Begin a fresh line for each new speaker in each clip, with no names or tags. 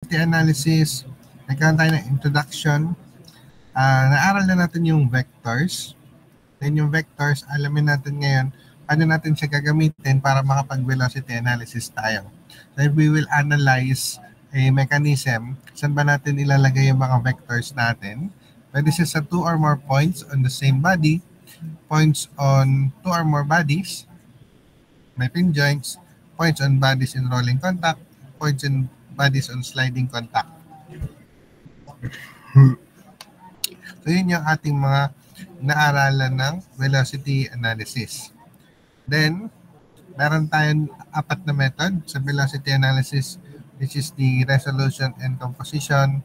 velocity analysis, nagkaroon tayo ng introduction. Naaral na natin yung vectors. Then yung vectors, alamin natin ngayon paano natin siya gagamitin para makapag-velocity analysis tayo. So if we will analyze a mechanism, saan ba natin ilalagay yung mga vectors natin? Pwede siya sa 2 or more points on the same body, points on 2 or more bodies, may pin joints, points on bodies in rolling contact, points on bodies on sliding contact. So yun yung ating mga naaralan ng velocity analysis. Then, meron tayong 4 na method sa velocity analysis, which is the resolution and composition,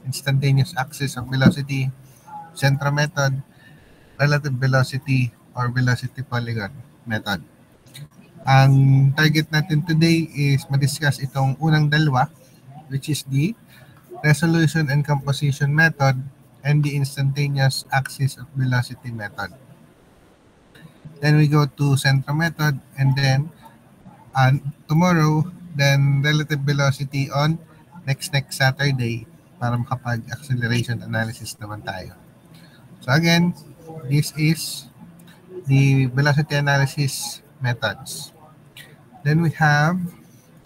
instantaneous axis of velocity, centro method, relative velocity, or velocity polygon method. Ang target natin today is madiscuss itong unang dalawa, which is the resolution and composition method and the instantaneous axis of velocity method. Then we go to centro method, and then tomorrow, then relative velocity on next Saturday para makapag-acceleration analysis naman tayo. So again, this is the velocity analysis methods. Then we have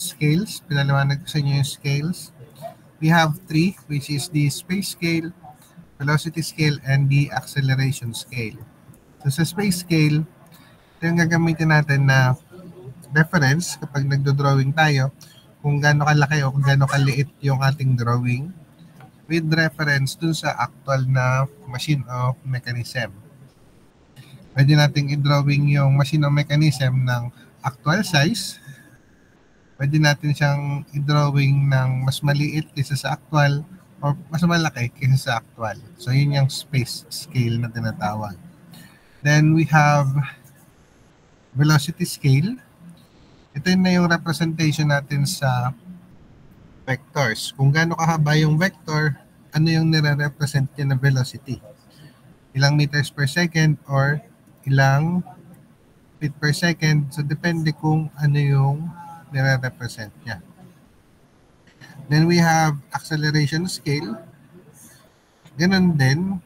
scales. Pinaliwanag ko sa inyo yung scales. We have 3, which is the space scale, velocity scale, and the acceleration scale. So sa space scale, ito yung gagamitin natin na reference kapag nagdo-drawing tayo kung gaano kalaki o kung gaano kaliit yung ating drawing with reference dun sa actual na machine o mechanism. Pwede nating i-drawing yung machine o mechanism ng actual size. Pwede natin siyang i-drawing ng mas maliit kaysa sa actual o mas malaki kaysa sa actual. So yun yung space scale na tinatawag. Then we have velocity scale. Ito na yung representation natin sa vectors. Kung gaano kahaba yung vector, ano yung nire-represent niya na velocity? Ilang meters per second or ilang feet per second. So depende kung ano yung nire-represent niya. Then we have acceleration scale. Ganun din.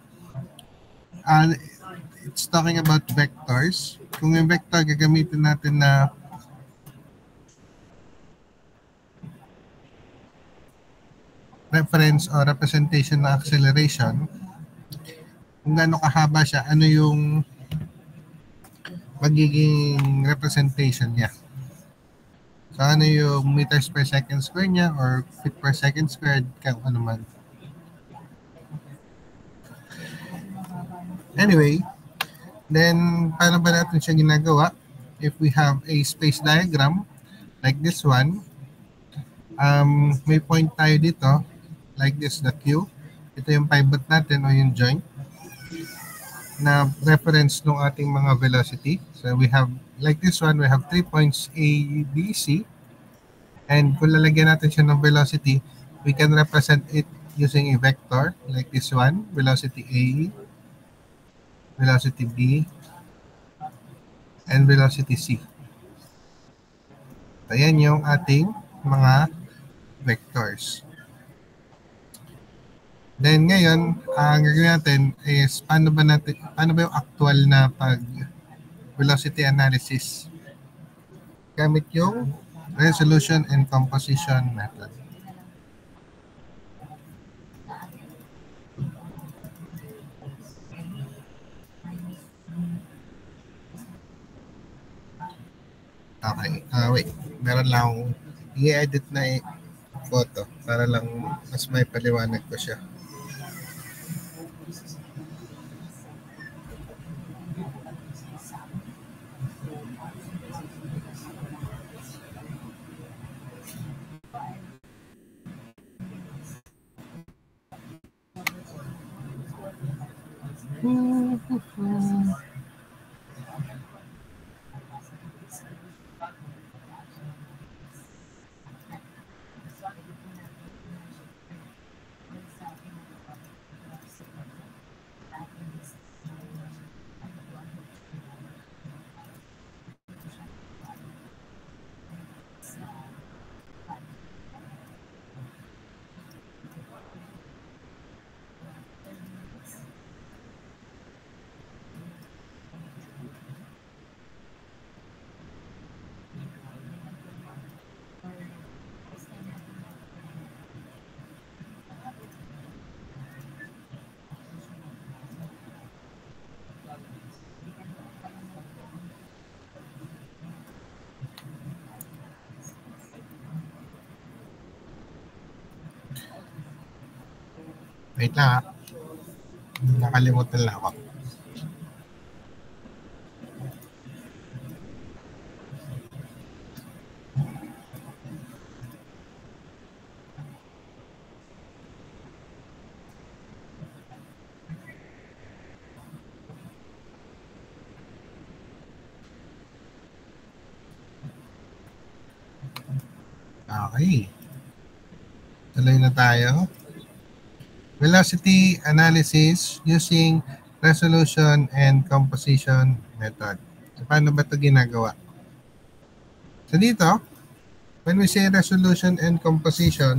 It's talking about vectors. Kung yung vector gagamitin natin na reference or representation ng acceleration, kung gaano kahaba siya, ano yung magiging representation niya. So ano yung meters per second square niya or feet per second squared, kung ano man. Anyway, then paano ba natin siya ginagawa? If we have a space diagram like this one, may point tayo dito, like this, the Q. Ito yung pivot natin o yung joint na reference ng ating mga velocity. So we have, like this one, we have 3 points A, B, C. And kung lalagyan natin siya ng velocity, we can represent it using a vector like this one, velocity A, velocity B, and velocity C. Ayan yung ating mga vectors. Then ngayon, ang gagawin natin is paano ba yung actual na velocity analysis gamit yung resolution and composition method. Okay, wait. Meron lang akong i-edit na photo para lang mas may paliwanag ko siya. Wait lang ha. Nakalimutan lang ako. Okay. Tuloy na tayo. Velocity analysis using resolution and composition method. So, paano ba ito ginagawa? So dito, when we say resolution and composition,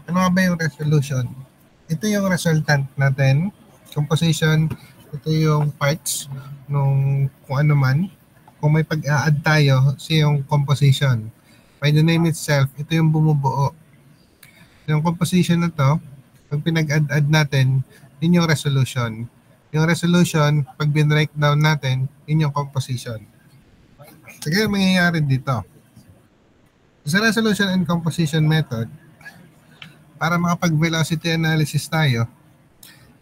ano nga ba yung resolution? Ito yung resultant natin. Composition, ito yung parts nung kung ano man. Kung may pag-a-add tayo, siya yung composition. By the name itself, ito yung bumubuo. Yung composition na to, pag pinag-add-add natin, yun yung resolution. Yung resolution, pag bin-break down natin, yun yung composition. So, kaya mangyayari dito. Sa resolution and composition method, para makapag-velocity analysis tayo,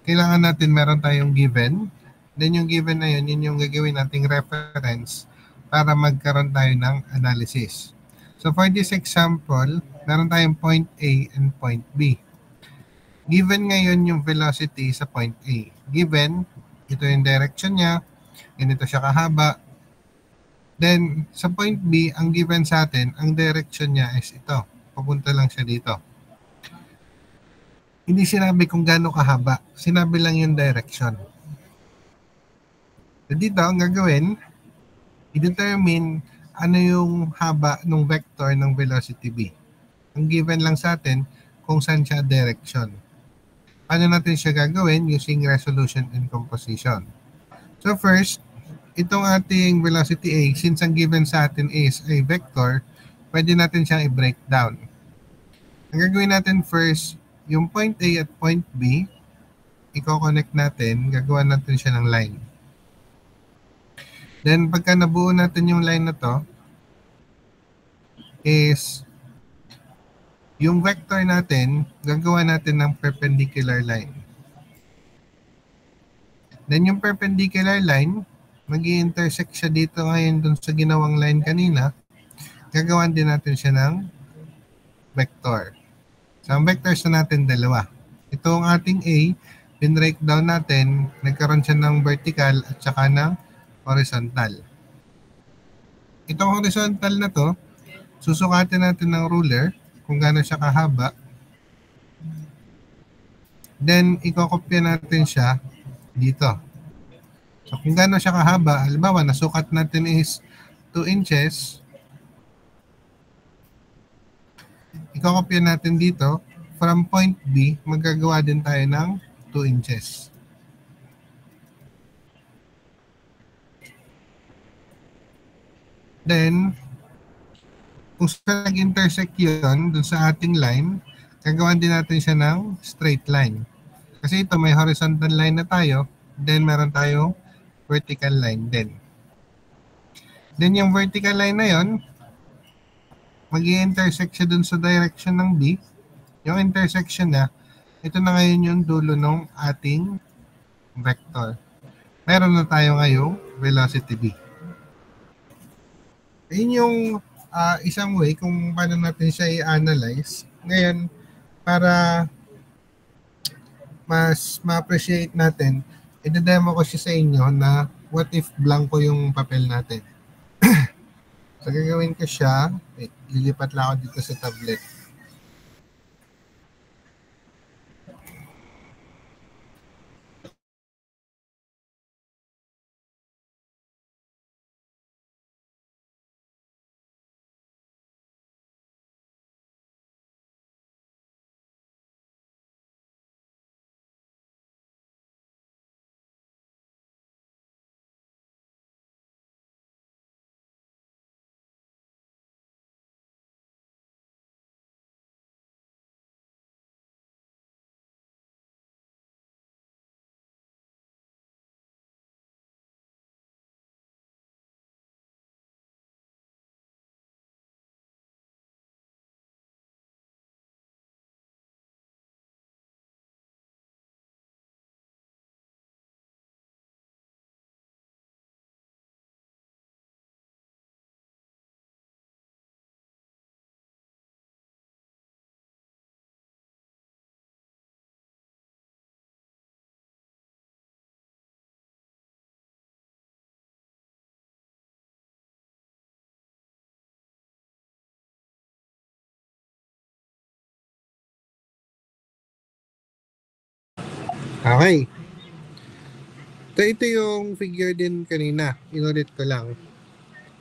kailangan natin meron tayong given. Then yung given na yun, yun yung gagawin nating reference para magkaroon tayo ng analysis. So for this example, meron tayong point A and point B. Given ngayon yung velocity sa point A. Given, ito yung direction niya, ganito siya kahaba. Then, sa point B, ang given sa atin, ang direction niya is ito. Papunta lang siya dito. Hindi sinabi kung gaano kahaba. Sinabi lang yung direction. So dito, ang gagawin, i-determine ano yung haba ng vector ng velocity B. Ang given lang sa atin kung saan siya direction. Paano natin siya gagawin? Using resolution and composition. So first, itong ating velocity A, since ang given sa atin is a vector, pwede natin siyang i-break down. Ang gagawin natin first, yung point A at point B, i-connect natin, gagawa natin siya ng line. Then, pagka nabuo natin yung line na to, is yung vector natin, gagawa natin ng perpendicular line. Then, yung perpendicular line, mag-i-intersect siya dito ngayon dun sa ginawang line kanina, gagawan din natin siya ng vector. So, ang vectors na natin dalawa. Ito ang ating A, pinbreak down natin, nagkaroon siya ng vertical at saka ng horizontal. Itong horizontal na to, susukatin natin ng ruler kung gaano siya kahaba. Then, ikokopya natin siya dito. So, kung gaano siya kahaba, halimbawa, nasukat natin is 2 inches, ikokopya natin dito, from point B, magagawa din tayo ng 2 inches. Then, kung saan nag-intersect yun dun sa ating line, gagawan din natin siya ng straight line. Kasi ito may horizontal line na tayo, then meron tayong vertical line din. Then yung vertical line na yon, mag-i-intersect siya dun sa direction ng B. Yung intersection na, ito na ngayon yung dulo ng ating vector. Meron na tayo ngayong velocity B. Ayun yung isang way kung paano natin siya i-analyze. Ngayon, para mas ma-appreciate natin, i-demo ko siya sa inyo na what if blanco yung papel natin. So, gagawin ko siya. Wait, lilipat lang ako dito sa tablet. Okay. So ito yung figure din kanina. Inulit ko lang.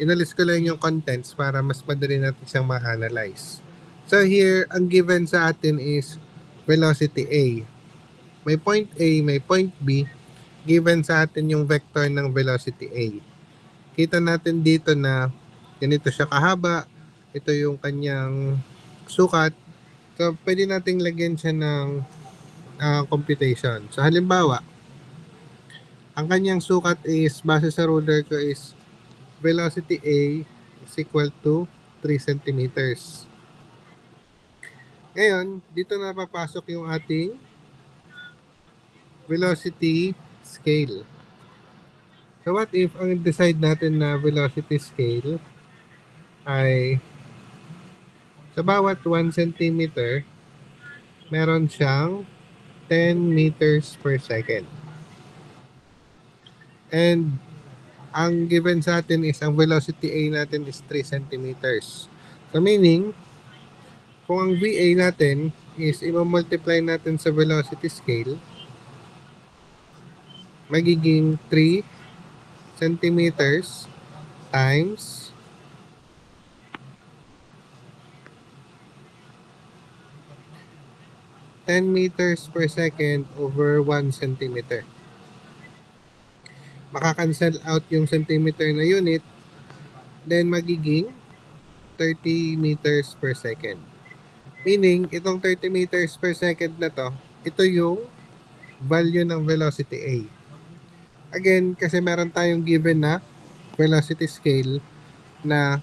Inalis ko lang yung contents para mas madali natin siyang ma-analyze. So here, ang given sa atin is velocity A. May point A, may point B. Given sa atin yung vector ng velocity A. Kita natin dito na ganito siya kahaba. Ito yung kanyang sukat. So, pwede nating lagyan siya ng computation. So, halimbawa, ang kanyang sukat is, base sa ruler ko is, velocity A is equal to 3 centimeters. Ngayon, dito na papasok yung ating velocity scale. So what if ang decide natin na velocity scale ay sa bawat 1 centimeter, meron siyang 10 meters per second. And ang given sa atin is ang velocity A natin is 3 centimeters. So meaning, kung ang VA natin is i-multiply natin sa velocity scale, magiging 3 centimeters times 10 meters per second over 1 centimeter. Makakancel out yung centimeter na unit, then magiging 30 meters per second. Meaning, itong 30 meters per second na to, ito yung value ng velocity A. Again, kasi meron tayong given na velocity scale na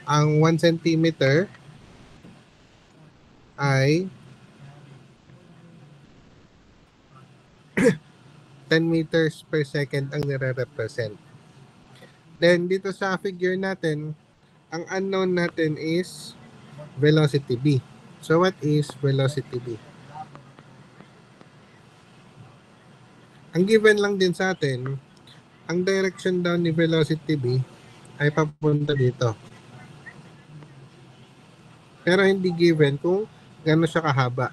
ang 1 centimeter ay 10 meters per second ang nire-represent. Then, dito sa figure natin, ang unknown natin is velocity B. So, what is velocity B? Ang given lang din sa atin, ang direction down ni velocity B ay papunta dito. Pero hindi given kung gano'n siya kahaba.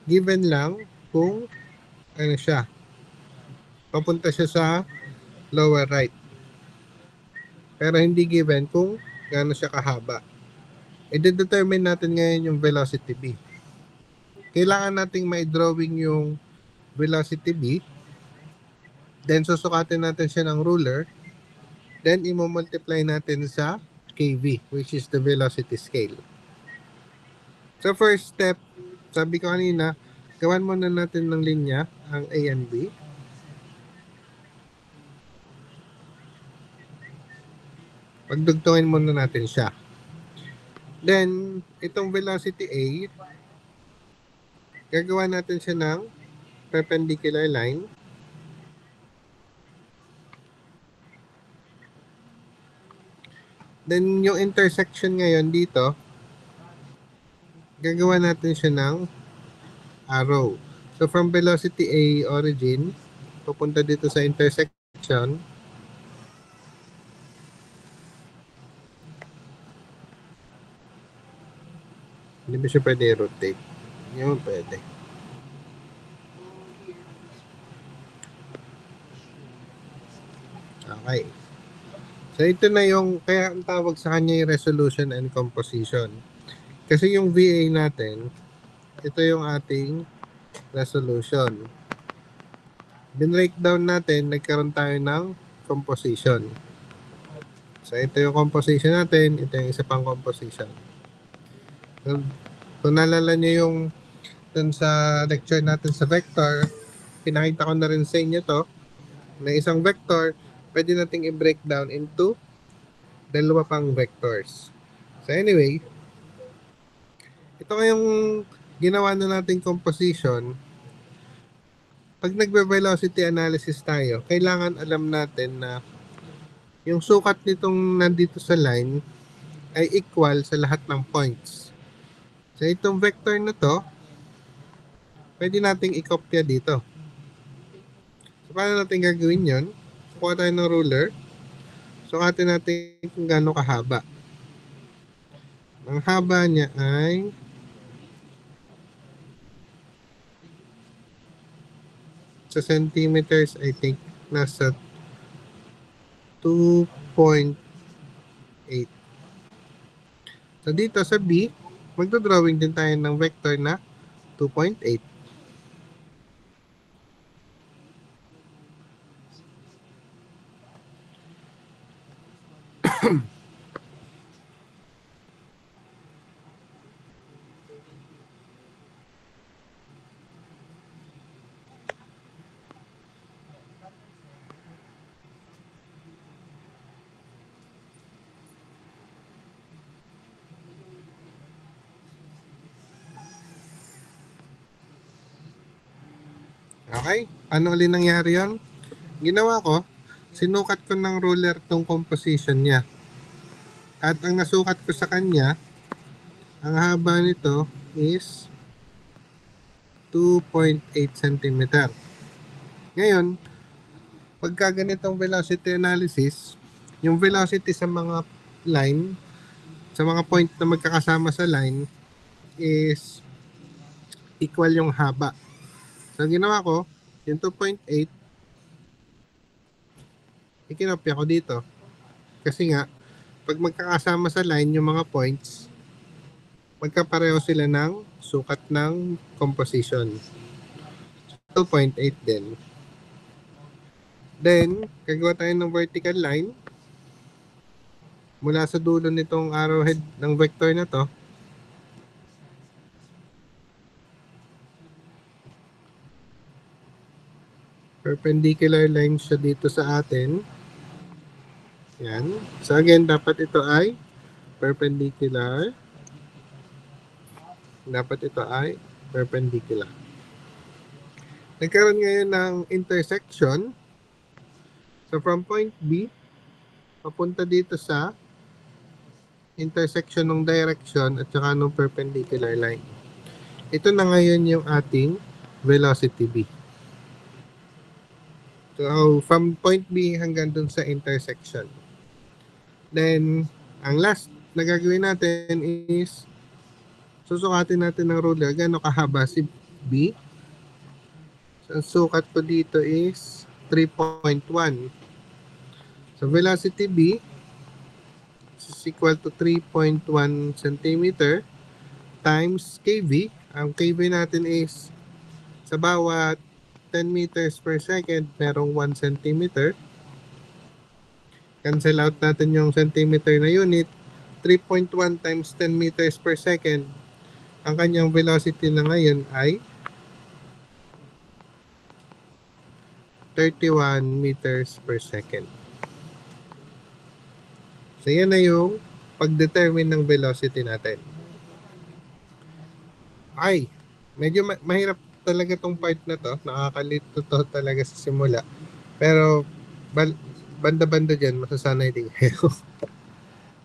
Given lang kung ano siya. Papunta siya sa lower right. Pero hindi given kung gano'n siya kahaba. I-determine natin ngayon yung velocity B. Kailangan nating ma-drawing yung velocity B. Then susukatin natin siya ng ruler. Then i-multiply natin sa kV, which is the velocity scale. So first step, sabi ko kanina, gawan muna natin ng linya ang A and B. Pagdugtungin muna natin siya. Then, itong velocity A, gagawa natin siya ng perpendicular line. Then, yung intersection ngayon dito, gagawa natin siya ng arrow. So, from velocity A origin, pupunta dito sa intersection. Hindi ba siya pwede rotate? Yun, pwede. Okay. So, ito na yung, kaya ang tawag sa kanya yung resolution and composition. Kasi yung VA natin, ito yung ating resolution. Bin-breakdown natin, nagkaroon tayo ng composition. So, ito yung composition natin, ito yung isa pang composition. So, kung naalala nyo yung dun sa lecture natin sa vector, pinakita ko na rin sa inyo to, na isang vector, pwede nating i-break down into dalawa pang vectors. So anyway, ito ngayong ginawa na nating composition. Pag nagbe-velocity analysis tayo, kailangan alam natin na yung sukat nitong nandito sa line ay equal sa lahat ng points. So itong vector na to, pwede nating i-kopya dito. So paano natin gagawin yun? Kuha tayo ng ruler. Sukatin natin kung gaano kahaba. Ang haba niya ay Sa centimeters, I think nasa 2.8. So dito sa B, magdodrawing din tayo ng vector na 2.8. Okay? Ano ulit nangyari yun? Ginawa ko, sinukat ko ng ruler tong composition niya. At ang nasukat ko sa kanya, ang haba nito is 2.8 cm. Ngayon, pagka ganitong velocity analysis, yung velocity sa mga line, sa mga point na magkakasama sa line, is equal yung haba. So, ginawa ko, yung 2.8, ikinopya ko dito. Kasi nga, pag magkakasama sa line yung mga points, magkapareho sila ng sukat ng composition. 2.8 din. Then, gagawa tayo ng vertical line mula sa dulo nitong arrowhead ng vector na to. Perpendicular line siya dito sa atin. Yan. So again, dapat ito ay perpendicular. Dapat ito ay perpendicular. Nagkaroon ngayon ng intersection. So from point B, papunta dito sa intersection ng direction at saka ng perpendicular line. Ito na ngayon yung ating velocity B. So from point B hanggang dun sa intersection. Then, ang last na gagawin natin is susukatin natin ng ruler gaano kahaba si B. So, ang sukat ko dito is 3.1. So, velocity B is equal to 3.1 cm times kV. Ang kV natin is sa bawat 10 meters per second, merong 1 cm. Cancel out natin yung centimeter na unit. 3.1 times 10 meters per second. Ang kanyang velocity na ngayon ay 31 meters per second. So, yan na yung pag-determine ng velocity natin. Ay, medyo mahirap talaga tong part na to. Nakakalito to talaga sa simula. Pero, banda-banda dyan, masasanay din kayo.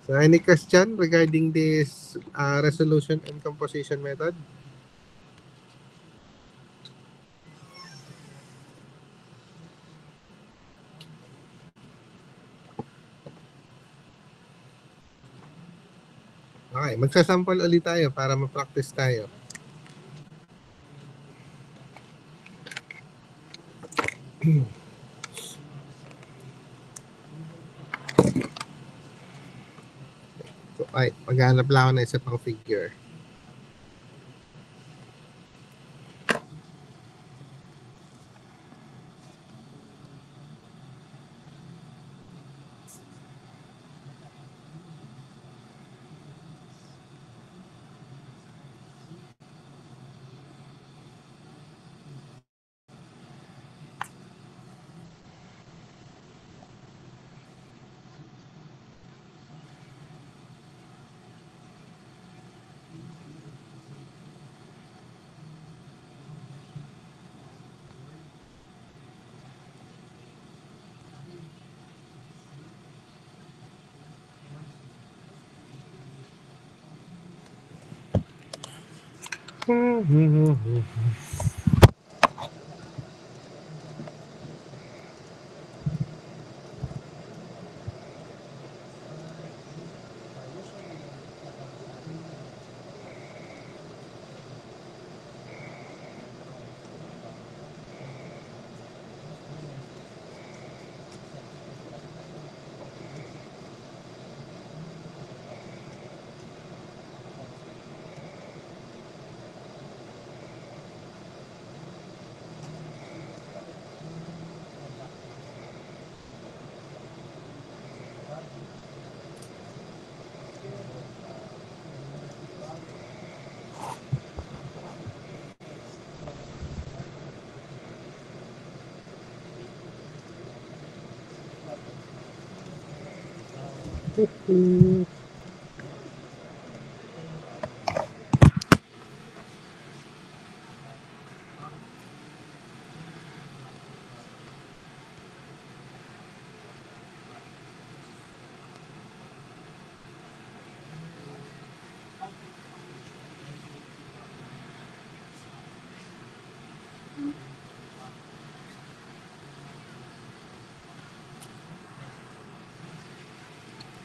So, any question regarding this resolution and composition method? Okay, magsasample ulit tayo para ma-practice tayo. So, ay, maghanap lang ako ng isa pang figure.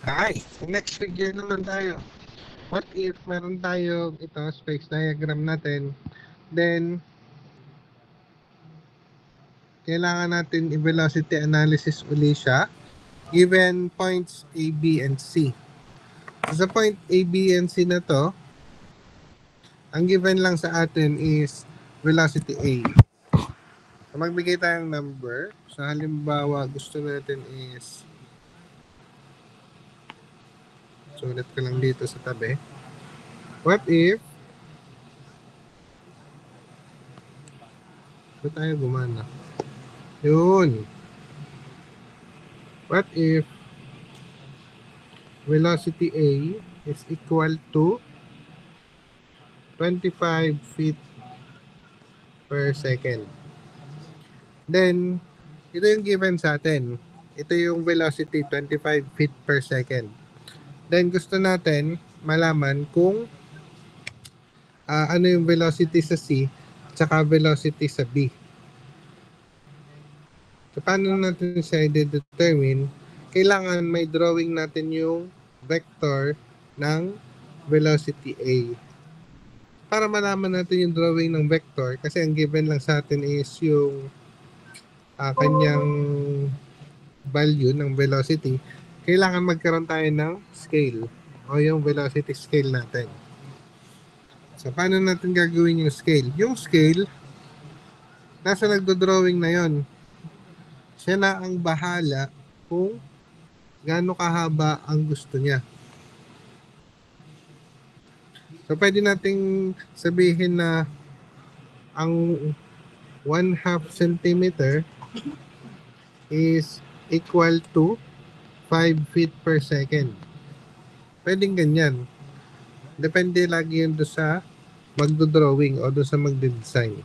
Ay, next figure naman tayo. What if meron tayo ito, space diagram natin, then kailangan natin i-velocity analysis uli siya given points A, B, and C. So, sa point A, B, and C na to, ang given lang sa atin is velocity A. So, magbigay tayong number. So, halimbawa, gusto natin is sulat ko lang dito sa tabi. What if ito tayo gumana? Yun. What if velocity A is equal to 25 feet per second? Then, ito yung given sa atin. Ito yung velocity, 25 feet per second. Then, gusto natin malaman kung ano yung velocity sa C tsaka velocity sa B. So, paano natin siya i-determine? Kailangan may drawing natin yung vector ng velocity A. Para malaman natin yung drawing ng vector, kasi ang given lang sa atin is yung kanyang value ng velocity, kailangan magkaroon tayo ng scale o yung velocity scale natin. So, paano natin gagawin yung scale? Yung scale, nasa nagdo-drawing na yon. Siya na ang bahala kung gaano kahaba ang gusto niya. So, pwede nating sabihin na ang 1/2 centimeter is equal to 5 feet per second. Pwedeng ganyan. Depende lagi yun doon sa magdo-drawing o doon sa magde-design.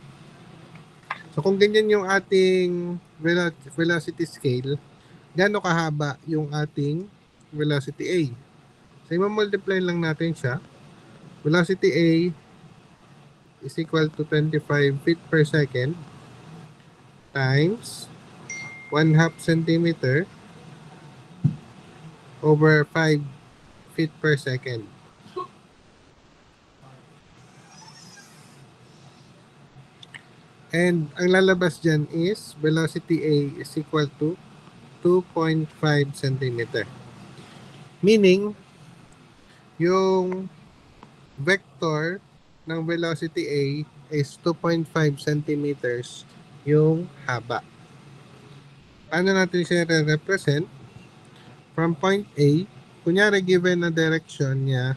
So, kung ganyan yung ating velocity scale, gaano kahaba yung ating velocity A? So, i-multiply lang natin siya. Velocity A is equal to 25 feet per second times 1/2 centimeter over 5 feet per second. And ang lalabas dyan is velocity A is equal to 2.5 centimeter. Meaning, yung vector ng velocity A is 2.5 centimeters yung haba. Paano natin siya represent? From point A, kunyari given na direction niya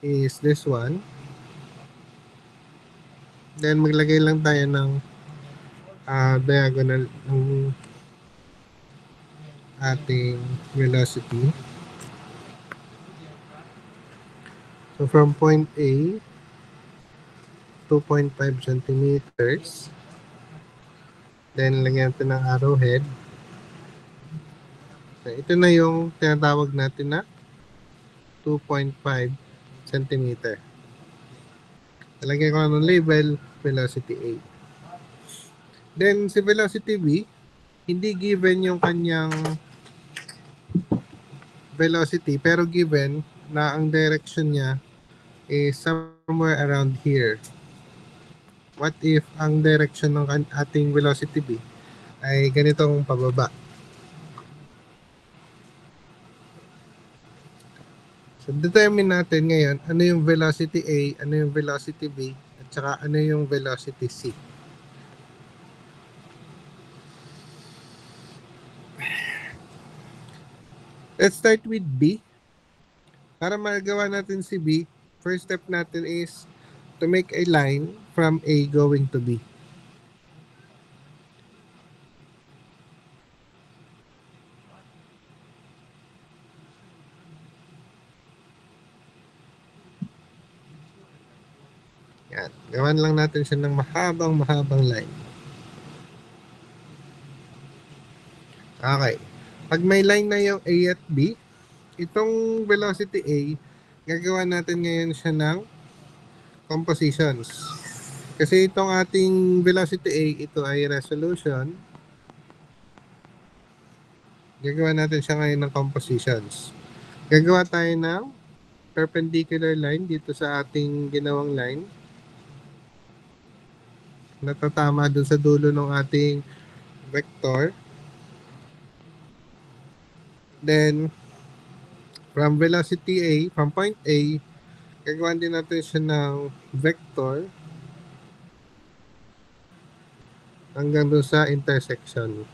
is this one. Then maglagay lang tayo ng diagonal ng ating velocity. So from point A, 2.5 centimeters. Then lagyan natin ng arrowhead. So, ito na yung tinatawag natin na 2.5 centimeter. Talagyan ko ng label, velocity A. Then, si velocity B, hindi given yung kanyang velocity, pero given na ang direction niya is somewhere around here. What if ang direction ng ating velocity B ay ganitong pababa? So, determine natin ngayon ano yung velocity A, ano yung velocity B, at saka ano yung velocity C. Let's start with B. Para magawa natin si B, first step natin is to make a line from A going to B. Gawan lang natin siya ng mahabang line. Okay. Pag may line na yung A at B, itong velocity A, gagawa natin ngayon siya ng compositions. Kasi itong ating velocity A, ito ay resolution. Gagawa natin siya ngayon ng compositions. Gagawa tayo ng perpendicular line dito sa ating ginawang line. Natatama dun sa dulo ng ating vector. Then, from velocity A, from point A, gagawan din natin siya ng vector hanggang doon sa intersection.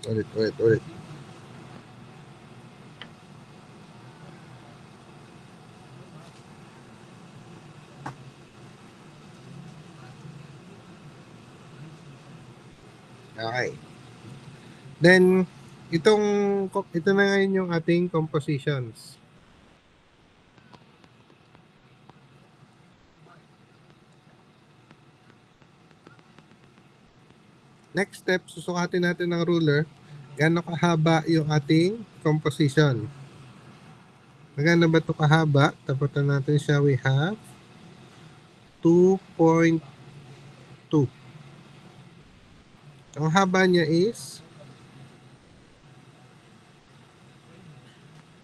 Ulit. Okay. Then, ito na ngayon yung ating compositions. Next step, susukatin natin ng ruler gaano kahaba yung ating composition. Maganda ba ito kahaba? Tapatan natin siya. We have 2.2. Ang haba niya is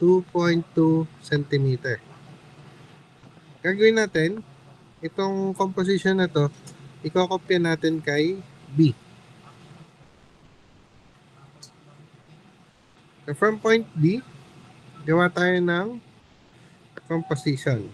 2.2 cm. Gagawin natin, itong composition na to, ikokopya natin kay B. So from point B, gawa tayo ng composition.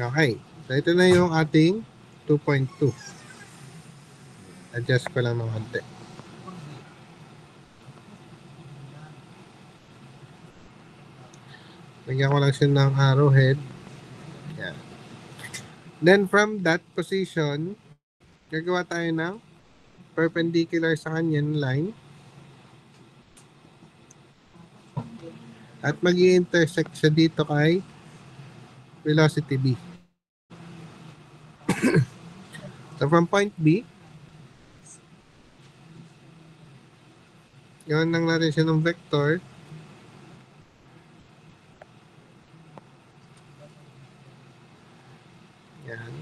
Okay. So ito na yung ating 2.2. Adjust ko lang ng konti. Lagyan ko lang siya ng arrowhead. Yan. Then from that position, gagawa tayo ng perpendicular sa kanyang line. At mag-i-intersect siya dito kay velocity B. So from point B, gawin lang natin siya ng vector. Yan.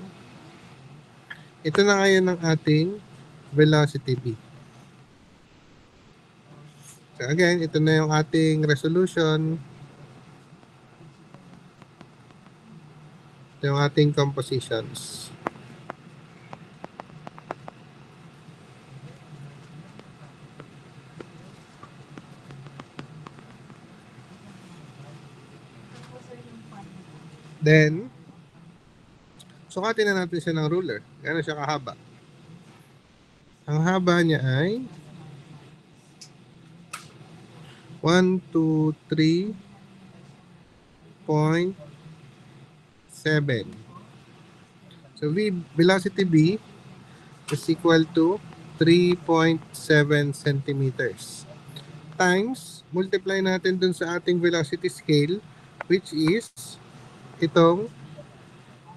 Ito na ngayon ang ating velocity B. So again, ito na yung ating resolution. Ito yung ating compositions. Then, sukatin na natin siya ng ruler. Gano'n siya kahaba? Ang haba niya ay 123.7. So velocity B is equal to 3.7 centimeters. Times, multiply natin dun sa ating velocity scale, which is itong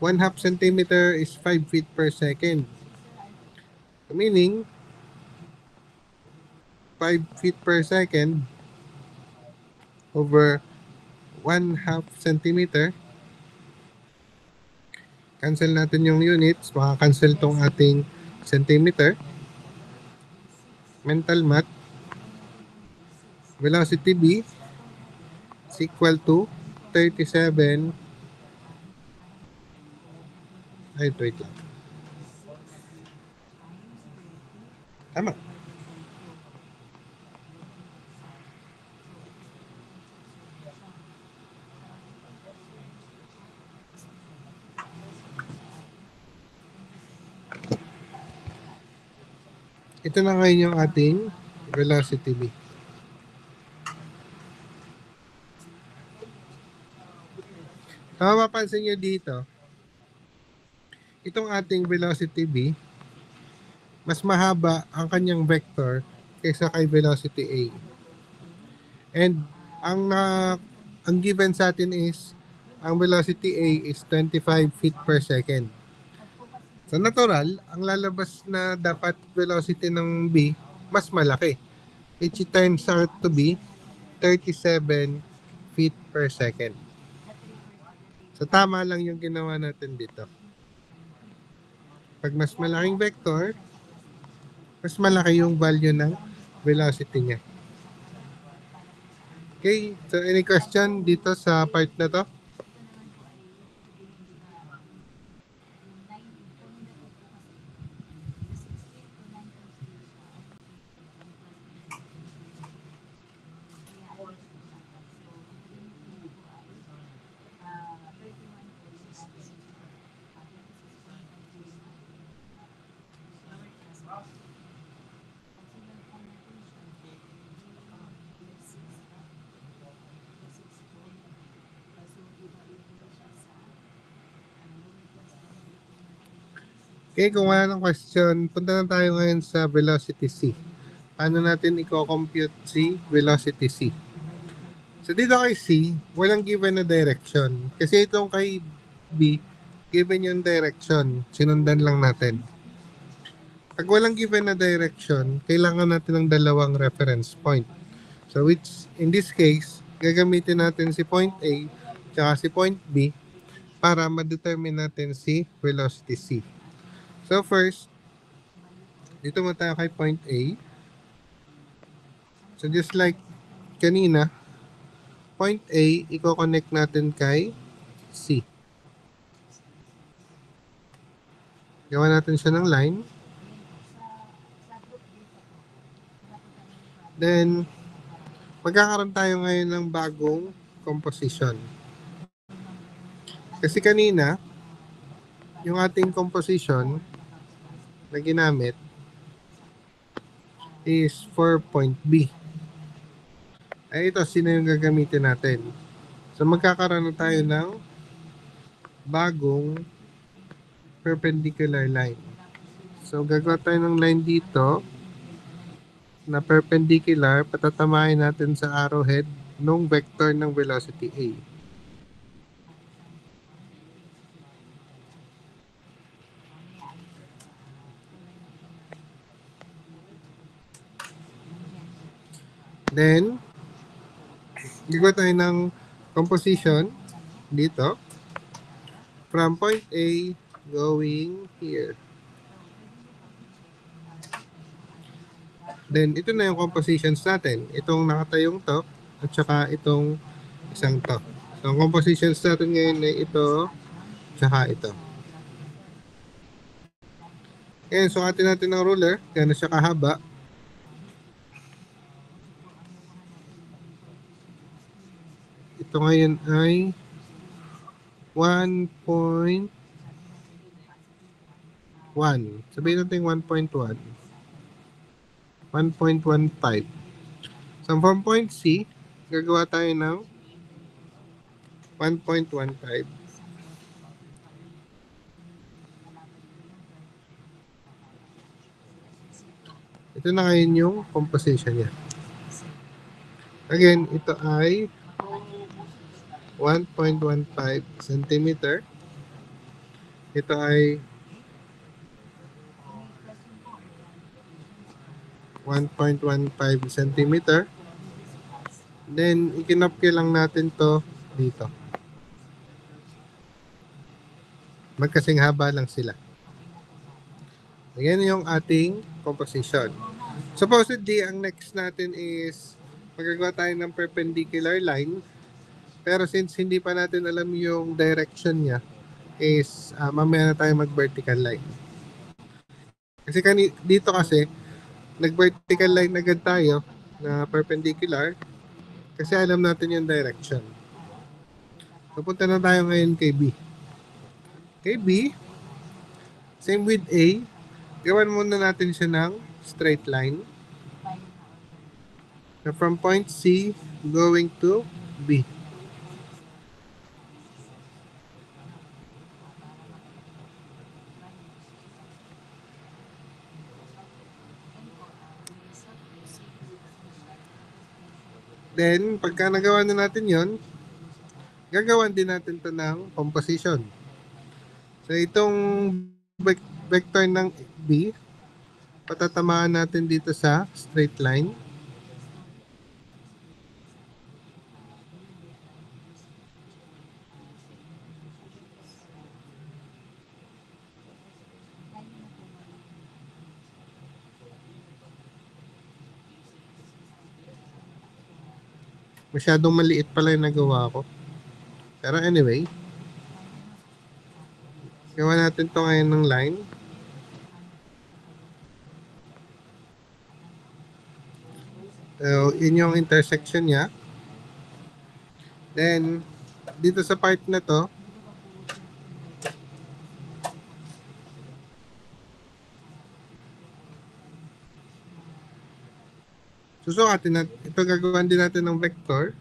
1/2 centimeter is 5 feet per second. Meaning, 5 feet per second over 1/2 centimeter. Cancel natin yung units. Maka-cancel tong ating centimeter. Mental math. Velocity B is equal to 37 Ay, wait lang. Tama. Ito na ngayon yung ating velocity v. Kung mapapansin nyo dito, itong ating velocity v, mas mahaba ang kanyang vector kaysa kay velocity a. And ang given sa atin is ang velocity a is 25 feet per second. Sa natural, ang lalabas na dapat velocity ng b mas malaki. It turns out to be 37 feet per second. So tama lang yung ginawa natin dito. Pag mas malaking vector, mas malaki yung value ng velocity niya. Okay, so any question dito sa part na to? Okay, kung wala ng question, punta na tayo ngayon sa velocity c. Paano natin i-compute si velocity c? So dito kay c, walang given na direction. Kasi itong kay b, given yung direction. Sinundan lang natin. Pag walang given na direction, kailangan natin ng dalawang reference point. So which, in this case, gagamitin natin si point A tsaka si point B para ma-determine natin si velocity c. So first, dito mo tayo kay point A. So just like kanina, point A, i-connect natin kay C. Gawa natin siya ng line. Then, magkakaroon tayo ngayon ng bagong composition. Kasi kanina, yung ating composition na ginamit is for point B. Ay ito, sino yung gagamitin natin? So magkakaroon na tayo ng bagong perpendicular line. So gagawa tayo ng line dito na perpendicular, patatamahin natin sa arrowhead nung vector ng velocity A. Then, gagawa tayo ng composition dito from point A going here. Then, ito na yung compositions natin. Itong nakatayong to at saka itong isang to. So, ang compositions natin ngayon ay ito tsaka ito. Ngayon, sukatin natin ng ruler. Gano'n siya kahaba. Ito ngayon ay 1.1. Sabihin natin 1.1. 1.15. So from point C, gagawa tayo ng 1.15. Ito na ngayon yung composition niya. Again, ito ay 1.15 cm. Ito ay 1.15 cm. Then, ikinopya lang natin to dito. Magkasing haba lang sila. Ayan yung ating composition. Supposedly, ang next natin is magagawa tayo ng perpendicular line. Pero since hindi pa natin alam yung direction niya, is mamaya na tayo mag-vertical line. Kasi dito kasi, nag-vertical line agad tayo na perpendicular kasi alam natin yung direction. Pupunta na tayo ngayon kay B. Kay B, same with A, gawan muna natin siya ng straight line na from point C going to B. Then, pagka nagawa na natin yon, gagawan din natin to ng composition. So, itong vector ng B, patatamaan natin dito sa straight line. Masyadong maliit pala yung nagawa ko. Pero anyway, gawa natin to ngayon ng line. So, yun yung intersection niya. Then, dito sa part na to, susukatin natin. Ito gagawin din natin ng vector.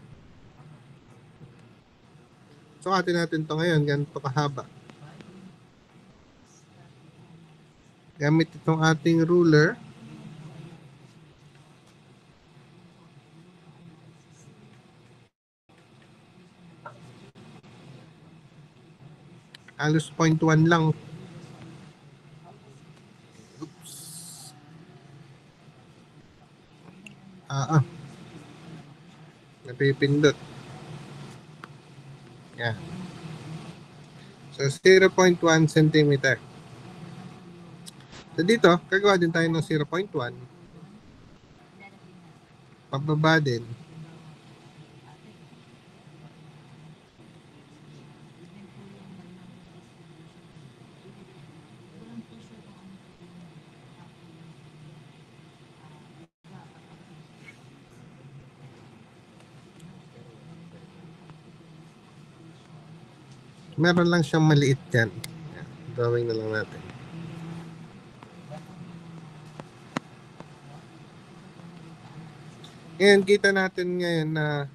Sukatin natin to ngayon, ganito kahaba. Gamit itong ating ruler. Halos 0.1 lang. Oops. Napipindot. Yan. So, 0.1 centimeter. So, dito, gagawa din tayo ng 0.1. Pababa din. Meron lang siyang maliit yan. Drawing na lang natin. Ngayon, kita natin ngayon na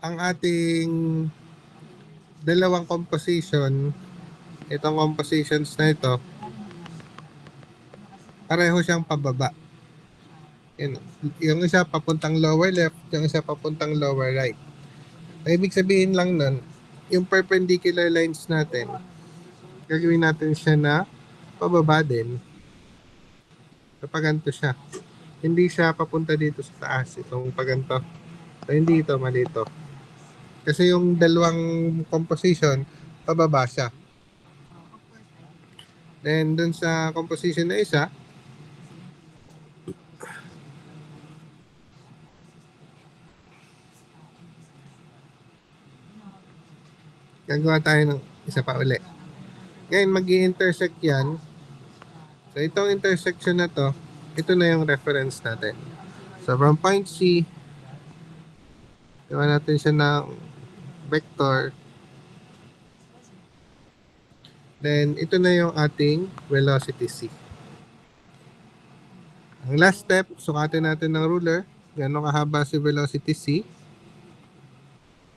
ang ating dalawang composition, itong compositions na ito, pareho siyang pababa. Yung isa papuntang lower left, yung isa papuntang lower right. Ibig sabihin lang nun, yung perpendicular lines natin, gagawin natin siya na pababa din. So, paganto siya. Hindi siya papunta dito sa taas, itong paganto. So, hindi ito, mali ito. Kasi yung dalawang composition, pababa siya. Then, dun sa composition na isa, gagawa tayo ng isa pa uli. Ngayon, mag-i-intersect yan. So, itong intersection na to, ito na yung reference natin. So, from point C, gawa natin siya ng vector. Then, ito na yung ating velocity C. Ang last step, sukatin natin ng ruler. Gano'ng kahaba si velocity C.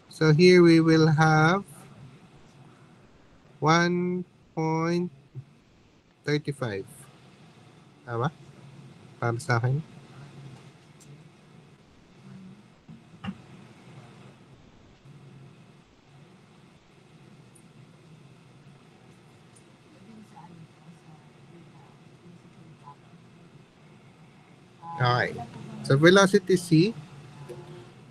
So, here we will have 1.35. Tama? Para sa akin. Okay. So, velocity C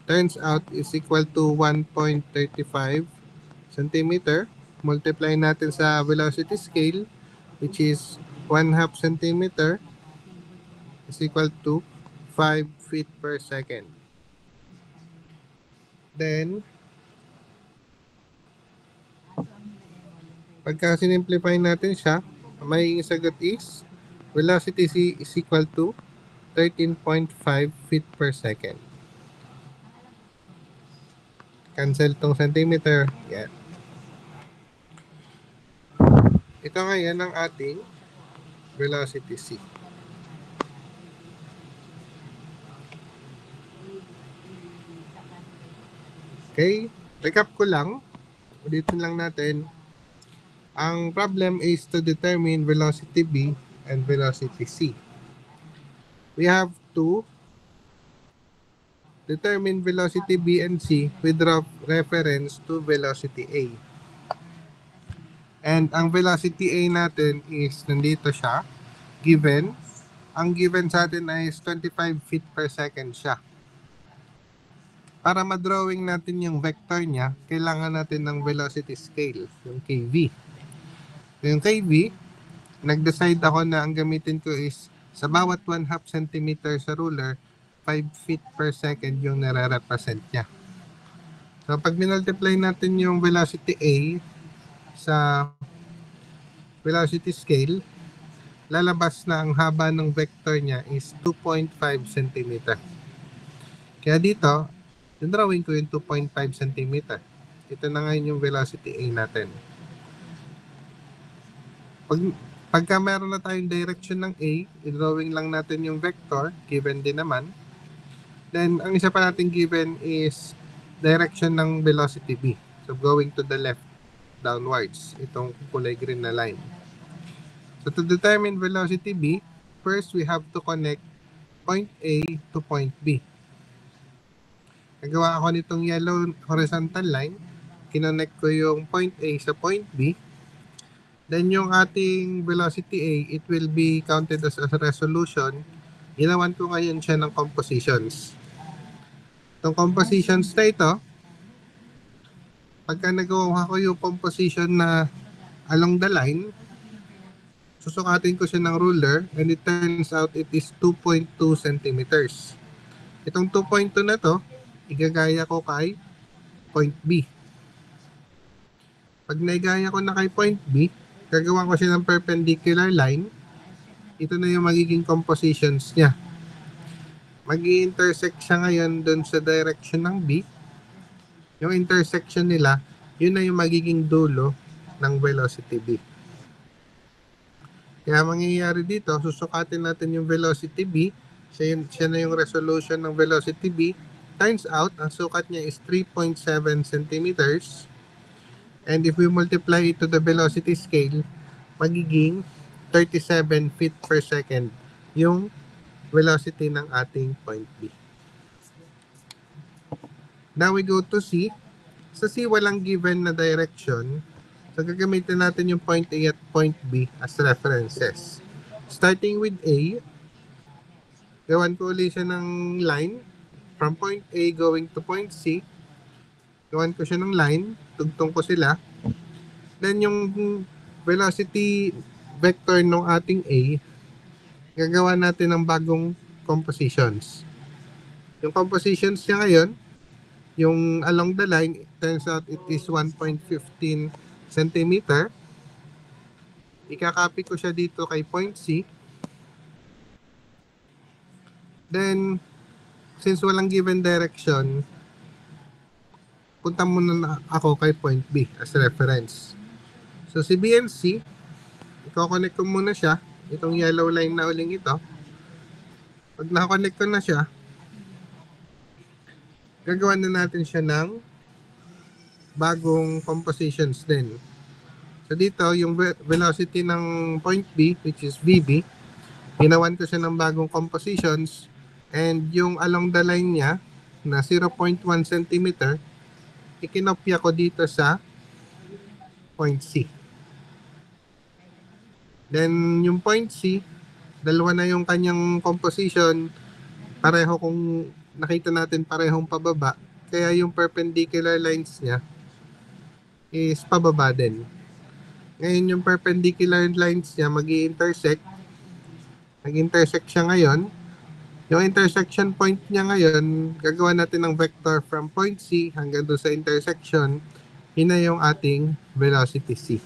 turns out is equal to 1.35 centimeter. Multiply natin sa velocity scale, which is 1/2 centimeter is equal to 5 feet per second. Then, Pagka sinimplify natin siya, may sagot is velocity c is equal to 13.5 feet per second. Cancel tong centimeter. Yan. Ito ngayon ang ating velocity c. Okay, recap ko lang. Ulitin lang natin. Ang problem is to determine velocity b and velocity c. We have to determine velocity b and c with reference to velocity a. And ang velocity a natin is nandito siya, given. Ang given sa atin ay 25 feet per second siya. Para ma-drawing natin yung vector niya, kailangan natin ng velocity scale, yung kV. Yung kV, nag-decide ako na ang gamitin ko is sa bawat 1/2 centimeter sa ruler, 5 feet per second yung nare-represent niya. So pag minultiply natin yung velocity A sa velocity scale, lalabas na ang haba ng vector niya is 2.5 centimeter. Kaya dito, drawing ko yung 2.5 cm. Ito na ngayon yung velocity A natin. Pagka meron na tayong direction ng A, i-drawing lang natin yung vector, given din naman. Then, ang isa pa natin given is direction ng velocity B. So, going to the left, downwards. Itong kulay green na line. So, to determine velocity B, first we have to connect point A to point B. Nagawa ako nitong yellow horizontal line. Kinonnect ko yung point A sa point B. Then yung ating velocity A, it will be counted as a resolution. Ginawan ko ngayon siya ng compositions. Itong compositions na ito, pagka nagawa ko yung composition na along the line, susukatin ko siya ng ruler and it turns out it is 2.2 centimeters. Itong 2.2 na to, igagaya ko kay point B. Pag naigaya ko na kay point B, gagawa ko siya ng perpendicular line. Ito na yung magiging compositions niya. Mag-i-intersect siya ngayon dun sa direction ng B. Yung intersection nila, yun na yung magiging dulo ng velocity B. Kaya mangyayari dito, susukatin natin yung velocity B. Siya na yung resolution ng velocity B. Turns out, ang sukat niya is 3.7 centimeters. And if we multiply it to the velocity scale, magiging 37 feet per second yung velocity ng ating point B. Now we go to C. Sa C, walang given na direction. So gagamitin natin yung point A at point B as references. Starting with A, gawan ko ulit siya ng line. From point A going to point C, gawan ko siya ng line, tugtong ko sila. Then yung velocity vector ng ating A, gagawa natin ng bagong compositions. Yung compositions niya ngayon, yung along the line, it turns out it is 1.15 cm. Ikakopy ko siya dito kay point C. Then, since walang given direction, punta muna na ako kay point B as reference. So, si B and C, i-connect ko muna siya. Itong yellow line na uling ito. Pag na-connect ko na siya, gagawa na natin siya ng bagong compositions din. So, dito, yung velocity ng point B, which is VB, ginawan ko siya ng bagong compositions. And yung along the line niya na 0.1 cm, ikinopya ko dito sa point C. Then yung point C, dalawa na yung kanyang composition, pareho kung nakita natin parehong pababa, kaya yung perpendicular lines niya is pababa din. Ngayon yung perpendicular lines niya mag-i-intersect. Nag-intersect siya ngayon. Yung intersection point niya ngayon, gagawa natin ng vector from point C hanggang doon sa intersection. Yun na yung ating velocity C.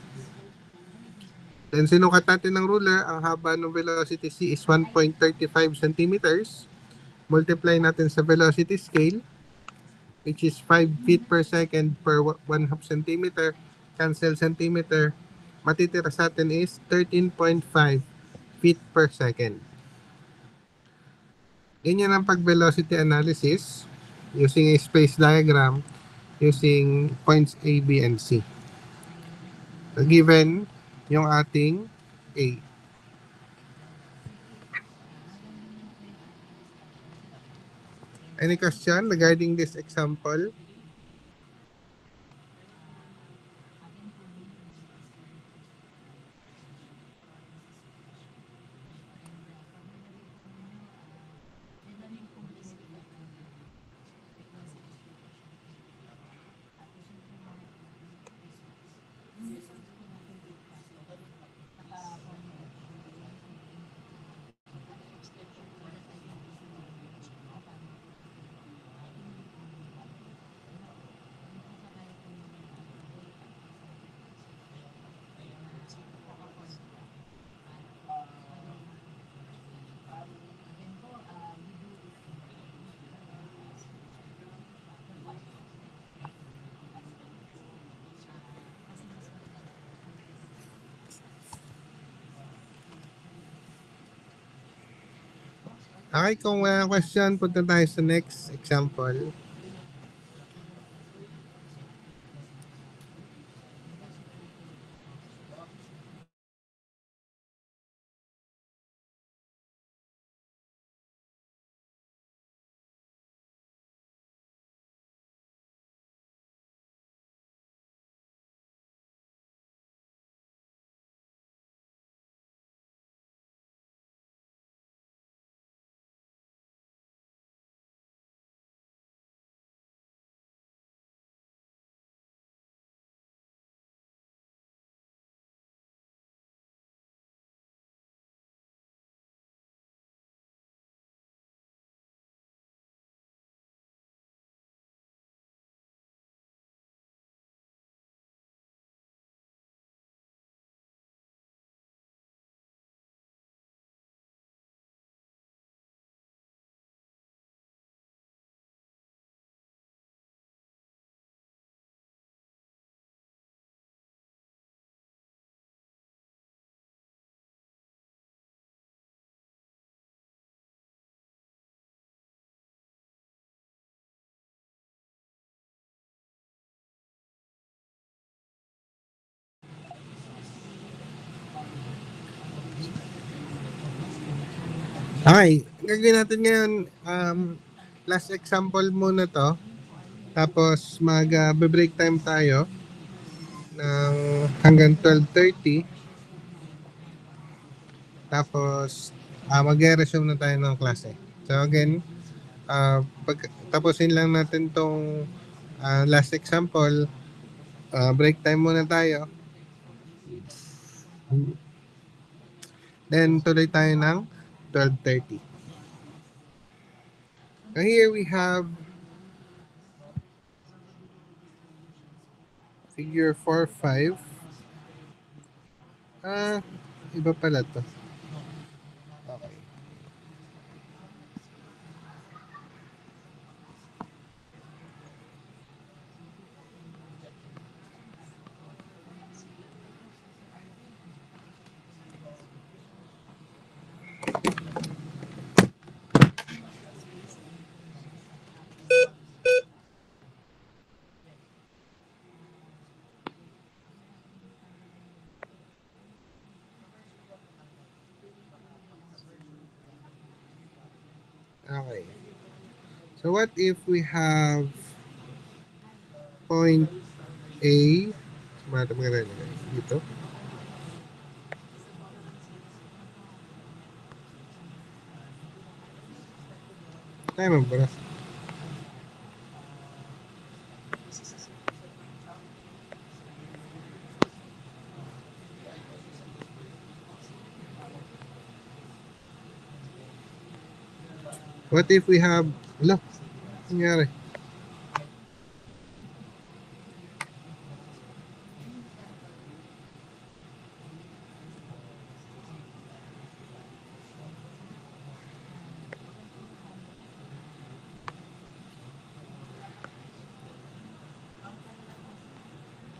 Then sinukat natin ng ruler, ang haba ng velocity c is 1.35 centimeters. Multiply natin sa velocity scale, which is 5 feet per second per 1 half centimeter. Cancel centimeter. Matitira sa atin is 13.5 feet per second. Ganyan ang pag-velocity analysis using a space diagram using points A, B, and C. So, given yung ating A. Any question regarding this example? Okay, kung walang question, punta tayo sa next example. Okay, gagawin natin ngayon, last example muna to. Tapos mag-break time tayo ng hanggang 12:30. Tapos mag-resume na tayo ng klase. So again, pag tapusin lang natin tong last example, break time muna tayo. Then tuloy tayo ng 12:30. So here we have figure 4-5. Iba pala to. Okay. Okay. So what if we have point A, dito. Tayo ba? What if we have, look, nangyari.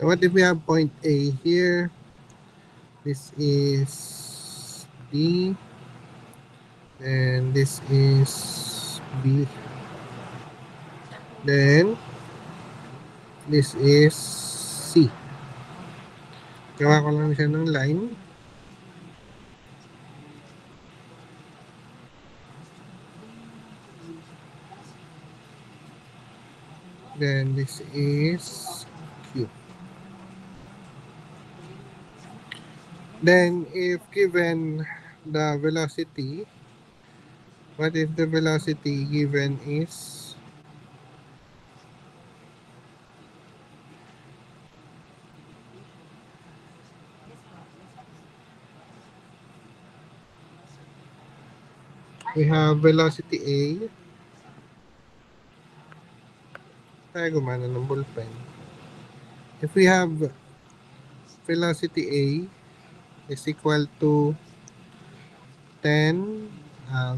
So what if we have point A here? This is D, and this is B. Then this is C. Gawa ko lang siya ng line. Then this is Q. Then if given the velocity, what if the velocity given is we have velocity A. Tayo gumana ng ballpen. If we have velocity A is equal to 10,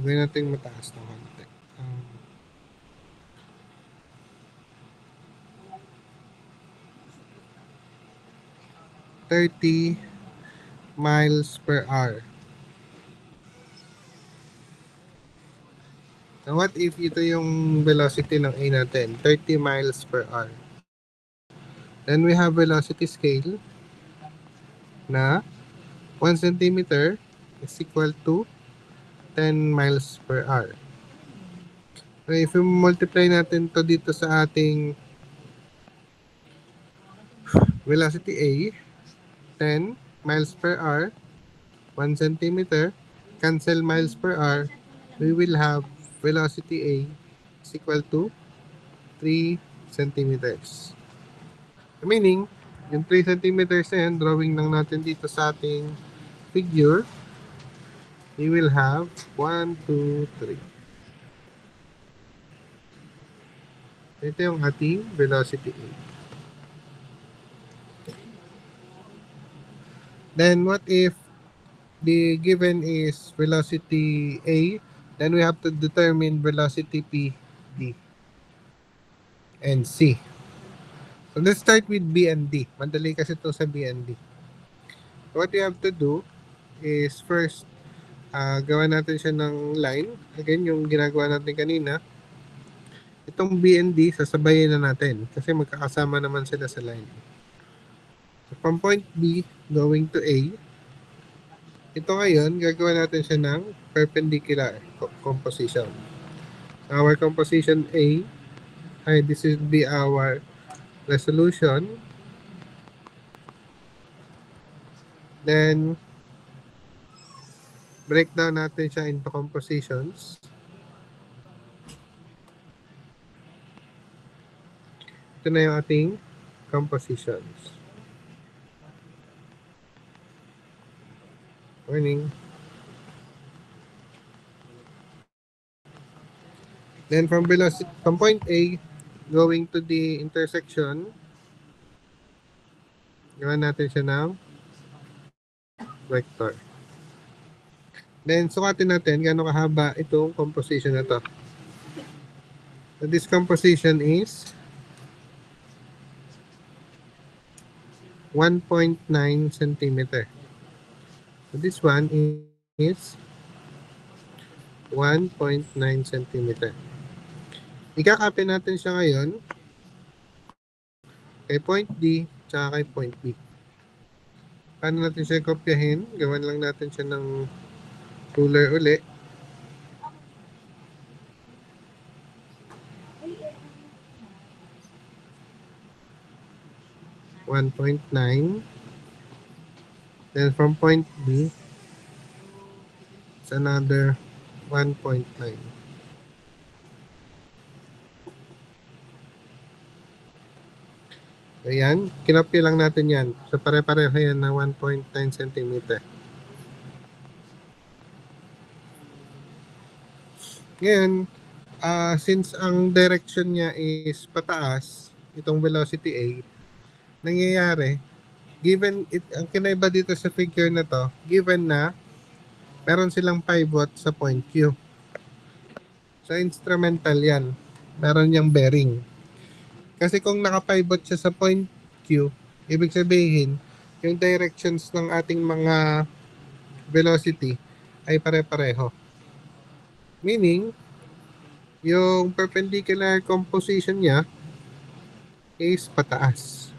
gawin natin mataas na konti. 30 miles per hour. Now, what if ito yung velocity ng A natin? 30 miles per hour. Then we have velocity scale na 1 centimeter is equal to 10 miles per hour. So if we multiply natin to dito sa ating velocity A, 10 miles per hour, 1 centimeter, cancel miles per hour, we will have velocity A is equal to 3 centimeters. Meaning, yung 3 centimeters na yan, drawing lang natin dito sa ating figure, we will have 1, 2, 3. Ito yung ating velocity A. Then, what if the given is velocity A, then we have to determine velocity P, D, and C. So let's start with B and D. Madali kasi ito sa B and D. What you have to do is first, gawa natin siya ng line. Again, yung ginagawa natin kanina. Itong B and D, sasabayin na natin kasi magkakasama naman sila sa line. So from point B going to A, ito ngayon, gagawa natin siya ng perpendicular composition. Our composition A, this will be our resolution. Then, break down natin siya into compositions. Ito na yung ating compositions. Morning. Then from velocity, from point A going to the intersection, gawin natin siya ng vector. Then sukatin natin gaano kahaba itong composition na to. So this composition is 1.9 centimeter. So this one is 1.9 centimeter. Ikakapin natin siya ngayon kay point D tsaka kay point B. Paano natin siya kopyahin? Gawan lang natin siya ng ruler uli. (1.9). Then from point B, it's another 1.9. Ayan, kinopya lang natin yan. So pare-pareho yan na 1.9 cm. Ngayon, since ang direction niya is pataas, itong velocity A, nangyayari, given ang kinaiba dito sa figure na to, given na meron silang pivot sa point Q. So instrumental yan. Meron niyang bearing. Kasi kung naka-pivot siya sa point Q, Ibig sabihin, yung directions ng ating mga velocity ay pare-pareho. Meaning, yung perpendicular composition niya is pataas.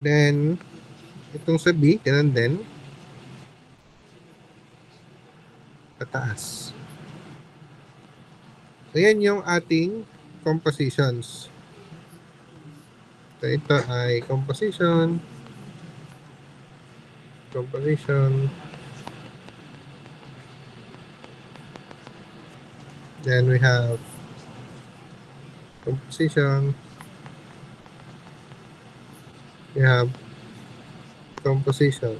Then, itong sa B, ganun din. Pataas. So, yan yung ating compositions. So, ito ay composition. Then, we have composition. We have composition.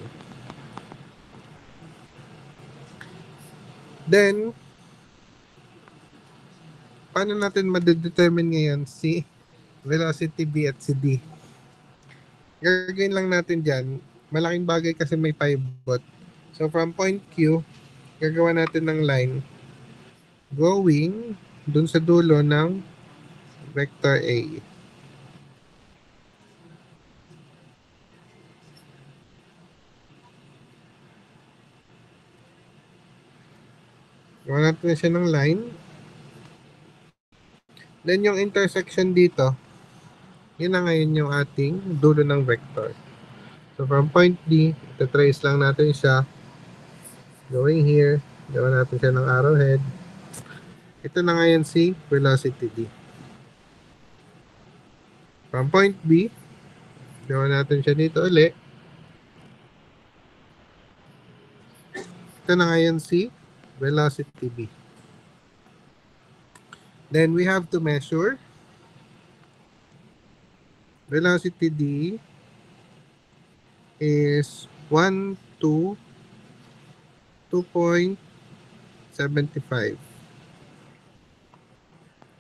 Then, paano natin ma-determine ngayon si velocity B at si D? Gagawin lang natin dyan. Malaking bagay kasi may pivot. So, from point Q, gagawa natin ng line going dun sa dulo ng vector A. Gawa natin na siya ng line. Then yung intersection dito, yun na ngayon yung ating dulo ng vector. So from point D, ito-trace lang natin siya. Going here, gawa natin siya ng arrowhead. Ito na ngayon si velocity D. From point B, gawa natin siya dito ulit. Ito na ngayon si velocity B. Then we have to measure velocity D is 1 to 2.75.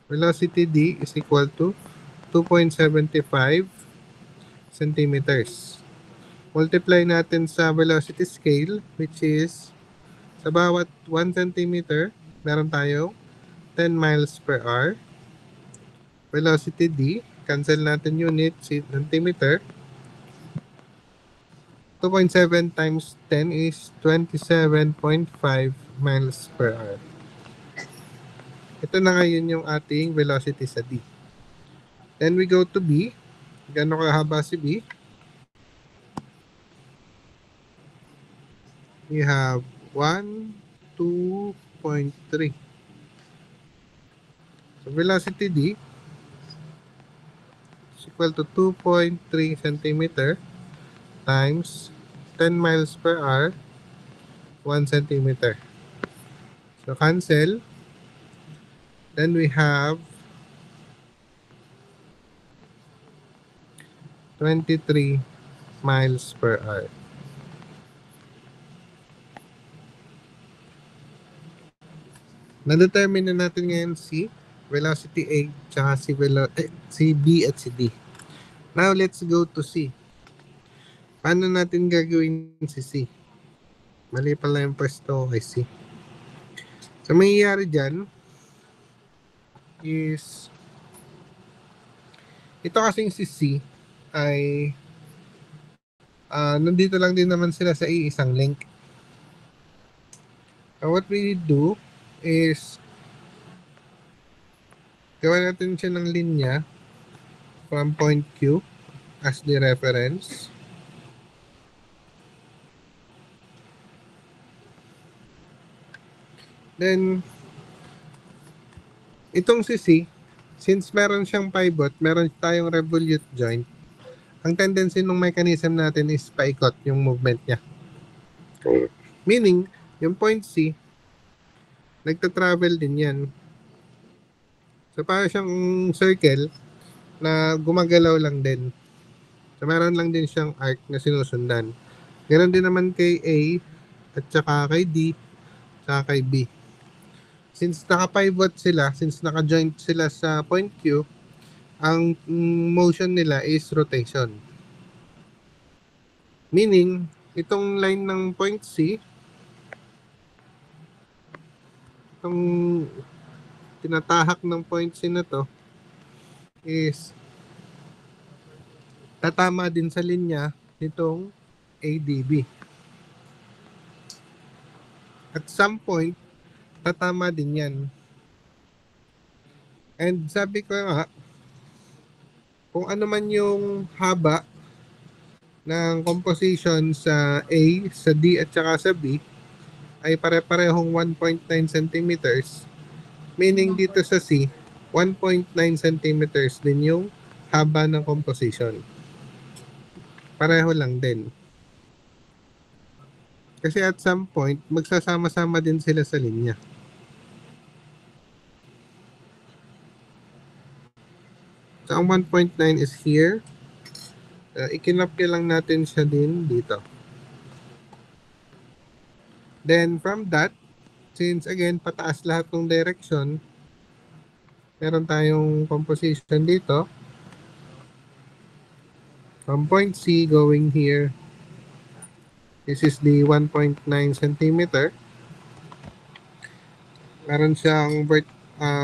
Velocity D is equal to 2.75 centimeters. Multiply natin sa velocity scale, which is sa bawat 1 centimeter, meron tayo 10 miles per hour. Velocity D, cancel natin unit, centimeter. 2.7 times 10 is 27.5 miles per hour. Ito na ngayon yung ating velocity sa D. Then we go to B. Gano'ng kahaba si B? We have 2.3. So velocity D is equal to 2.3 centimeter times 10 miles per hour, 1 centimeter. So cancel. Then we have 23 miles per hour. Na-determine na natin ngayon si velocity A tsaka si B at si D. Now, let's go to C. Paano natin gagawin si C? Mali pala yung pwesto kay C. So, mangyayari dyan is ito kasing si C ay nandito lang din naman sila sa iisang link. What we do is gawa natin siya ng linya from point Q as the reference. Then, itong si C, since meron siyang pivot, meron tayong revolute joint, ang tendency ng mechanism natin is paikot yung movement niya. Meaning, yung point C, nagta-travel din yan. So, parang siyang circle na gumagalaw lang din. So, meron lang din siyang arc na sinusundan. Ganon din naman kay A, at saka kay D, saka kay B. Since naka-pivot sila, since naka-joint sila sa point Q, ang motion nila is rotation. Meaning, itong line ng point C, itong tinatahak ng point C na to, is tatama din sa linya nitong ADB. At some point, tatama din yan. And sabi ko nga, kung ano man yung haba ng composition sa A, sa D at saka sa B, ay pare-parehong 1.9 centimeters. Meaning dito sa C, 1.9 centimeters din yung haba ng composition. Pareho lang din. Kasi at some point, magsasama-sama din sila sa linya. So, ang 1.9 is here. Ikinopya lang natin siya din dito. Then, from that, since again, pataas lahat ng direction, meron tayong composition dito. From point C going here, this is the 1.9 centimeter. Meron siyang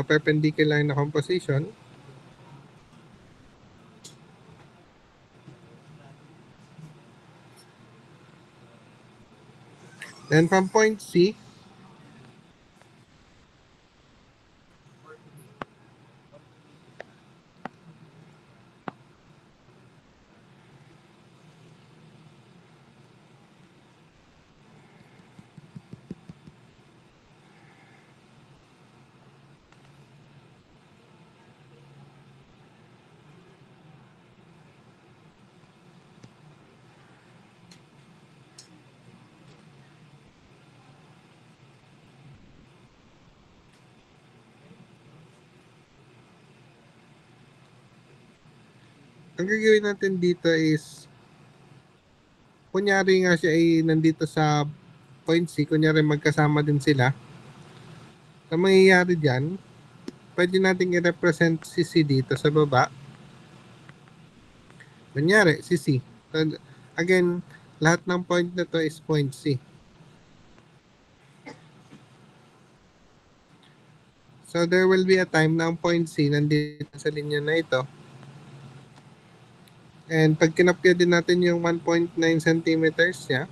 perpendicular na composition. Then from point C, ang gagawin natin dito is, kunyari nga siya ay nandito sa point C, kunyari magkasama din sila. Ang mangyayari dyan, pwede natin i-represent si C dito sa baba. Kunyari, si C. Again, lahat ng point na to is point C. So, there will be a time na ang point C nandito sa linya na ito. And pag kinopya din natin yung 1.9 centimeters niya,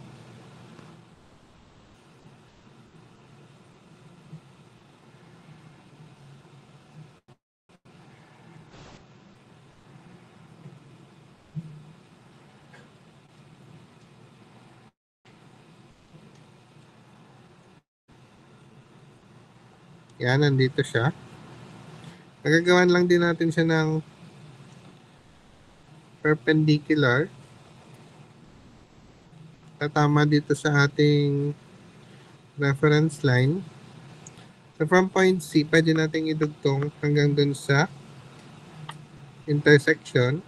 yan, nandito siya. Nagagawan lang din natin siya ng perpendicular. Tatama dito sa ating reference line. So from point C, pwede natin idugtong hanggang dun sa intersection.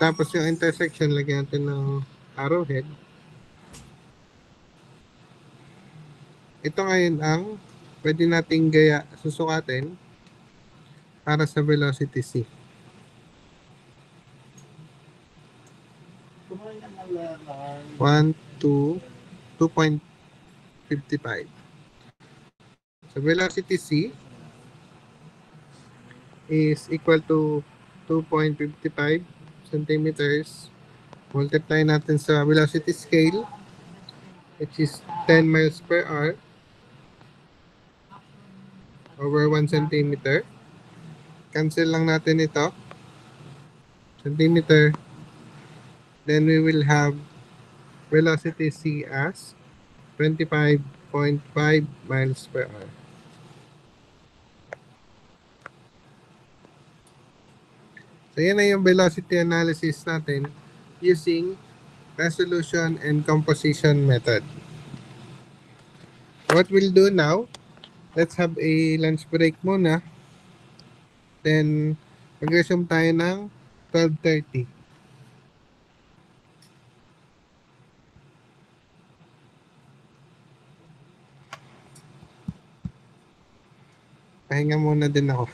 Tapos yung intersection, lagyan natin ng arrowhead. Ito ngayon ang pwede nating susukatin para sa velocity C. 2.55. So velocity C is equal to 2.55 centimeters. Multiply natin sa velocity scale, which is 10 miles per hour over 1 centimeter. Cancel lang natin ito. Centimeter. Then we will have velocity C as 25.5 miles per hour. So yan na yung velocity analysis natin using resolution and composition method. What we'll do now, let's have a lunch break muna. Then mag-resume tayo ng 12:30. Pahinga muna din ako.